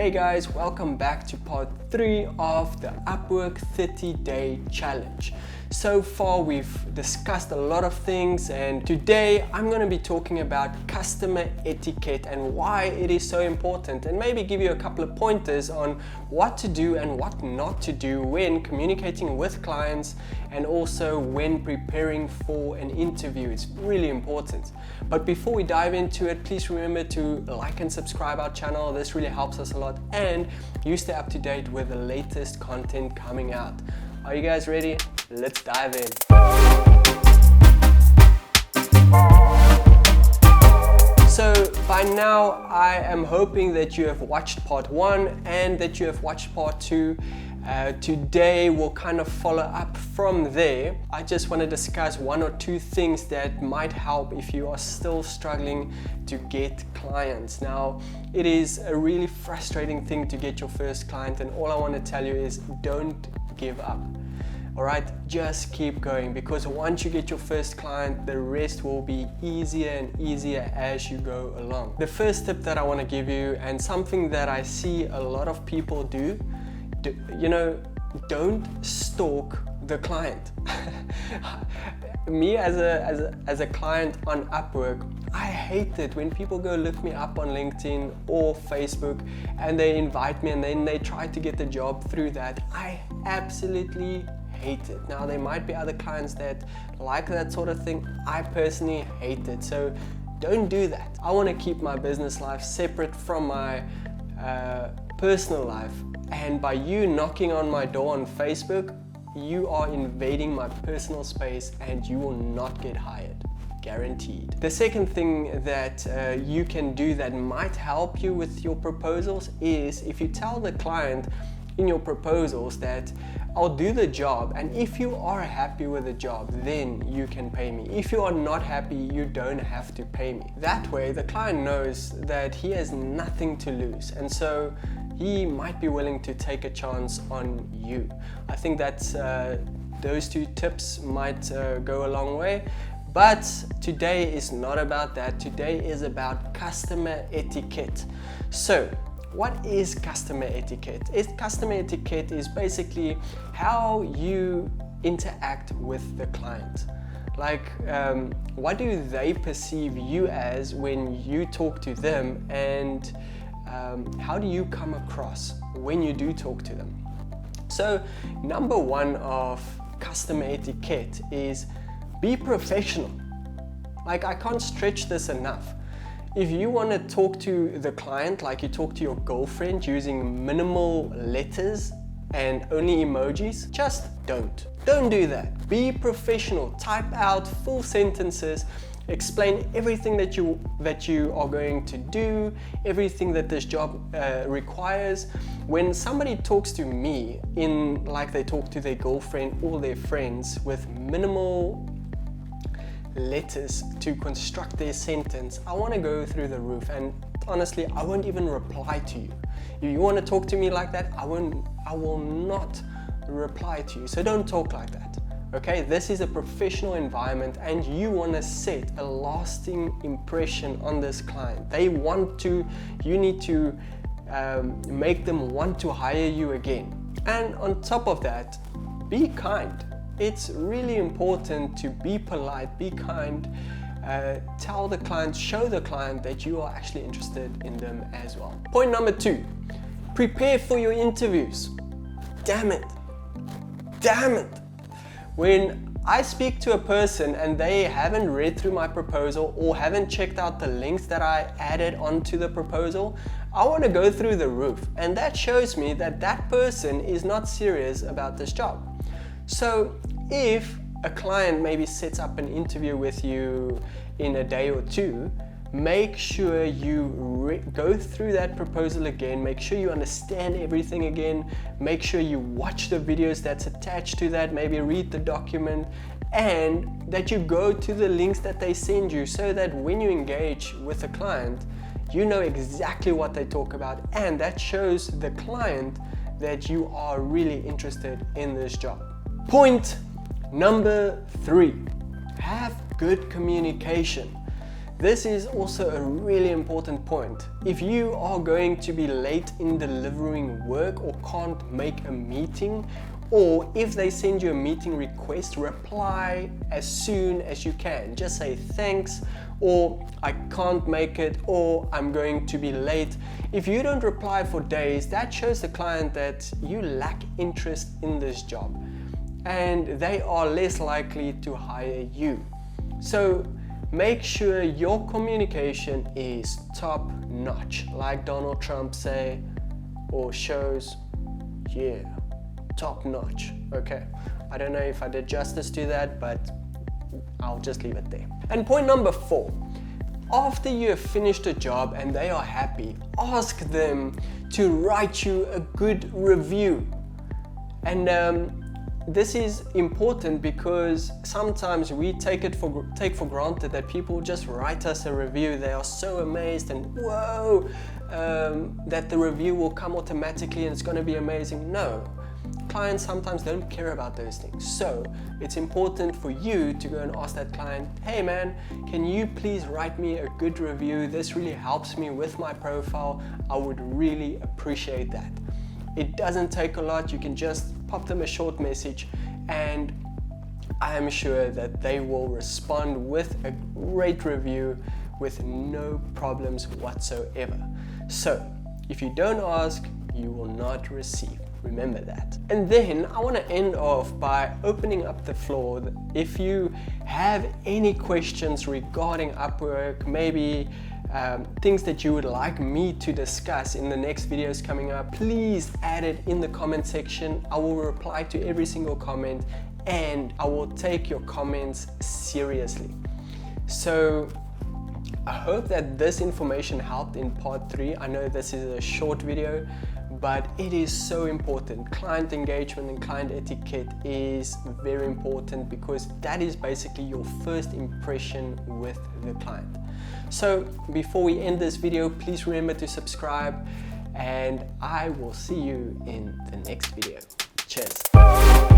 Hey guys, welcome back to part 3 of the Upwork 30-day challenge. So far we've discussed a lot of things, and today I'm going to be talking about customer etiquette and why it is so important, and maybe give you a couple of pointers on what to do and what not to do when communicating with clients and also when preparing for an interview. It's really important. But before we dive into it, please remember to like and subscribe our channel. This really helps us a lot, and you stay up to date with the latest content coming out. Are you guys ready? Let's dive in. So by now, I am hoping that you have watched part 1 and that you have watched part 2. Today we'll kind of follow up from there. I just want to discuss 1 or 2 things that might help if you are still struggling to get clients. Now, it is a really frustrating thing to get your first client, and all I want to tell you is don't give up. Alright, just keep going, because once you get your first client, the rest will be easier and easier as you go along. The first tip that I want to give you, and something that I see a lot of people do, don't stalk the client. Me as a client on Upwork, I hate it when people go look me up on LinkedIn or Facebook and they invite me and then they try to get the job through that. I absolutely hate it. Now, there might be other clients that like that sort of thing. I personally hate it, so don't do that. I want to keep my business life separate from my personal life, and by you knocking on my door on Facebook, you are invading my personal space and you will not get hired. Guaranteed. The second thing that you can do that might help you with your proposals is if you tell the client in your proposals that I'll do the job, and if you are happy with the job, then you can pay me. If you are not happy, you don't have to pay me. That way the client knows that he has nothing to lose, and so he might be willing to take a chance on you. I think that those 2 tips might go a long way. But today is not about that. Today is about customer etiquette. So, what is customer etiquette? Customer etiquette is basically how you interact with the client. Like, what do they perceive you as when you talk to them, and how do you come across when you do talk to them? So, number 1 of customer etiquette is be professional. Like, I can't stretch this enough. If you want to talk to the client like you talk to your girlfriend using minimal letters and only emojis, just don't. Don't do that. Be professional. Type out full sentences. Explain everything that you are going to do, everything that this job requires. When somebody talks to me in like they talk to their girlfriend or their friends with minimal letters to construct their sentence, I want to go through the roof, and honestly, I won't even reply to you. If you want to talk to me like that, I will not reply to you. So don't talk like that. Okay, this is a professional environment, and you want to set a lasting impression on this client. You need to make them want to hire you again. And on top of that, be kind. It's really important to be polite, be kind, tell the client, show the client that you are actually interested in them as well. Point number 2, prepare for your interviews. Damn it. When I speak to a person and they haven't read through my proposal or haven't checked out the links that I added onto the proposal, I want to go through the roof, and that shows me that that person is not serious about this job. So if a client maybe sets up an interview with you in a day or 2, make sure you go through that proposal again, make sure you understand everything again, make sure you watch the videos that's attached to that, maybe read the document, and that you go to the links that they send you, so that when you engage with the client, you know exactly what they talk about, and that shows the client that you are really interested in this job. Point number 3, have good communication. This is also a really important point. If you are going to be late in delivering work or can't make a meeting, or if they send you a meeting request, reply as soon as you can. Just say thanks, or I can't make it, or I'm going to be late. If you don't reply for days, that shows the client that you lack interest in this job, and they are less likely to hire you. So make sure your communication is top notch, like Donald Trump say, or shows, yeah, top notch. Okay, I don't know if I did justice to that, but I'll just leave it there. And point number 4, after you have finished a job and they are happy, ask them to write you a good review. And this is important because sometimes we take for granted that people just write us a review. They are so amazed and whoa, that the review will come automatically and it's going to be amazing. No, clients sometimes don't care about those things. So it's important for you to go and ask that client, hey man, can you please write me a good review? This really helps me with my profile. I would really appreciate that. It doesn't take a lot. You can just pop them a short message and I am sure that they will respond with a great review with no problems whatsoever. So if you don't ask, you will not receive. Remember that. And then I want to end off by opening up the floor. If you have any questions regarding Upwork, maybe things that you would like me to discuss in the next videos coming up, please add it in the comment section. I will reply to every single comment and I will take your comments seriously. So I hope that this information helped in part 3. I know this is a short video, but it is so important. Client engagement and client etiquette is very important because that is basically your first impression with the client. So before we end this video, please remember to subscribe and I will see you in the next video. Cheers.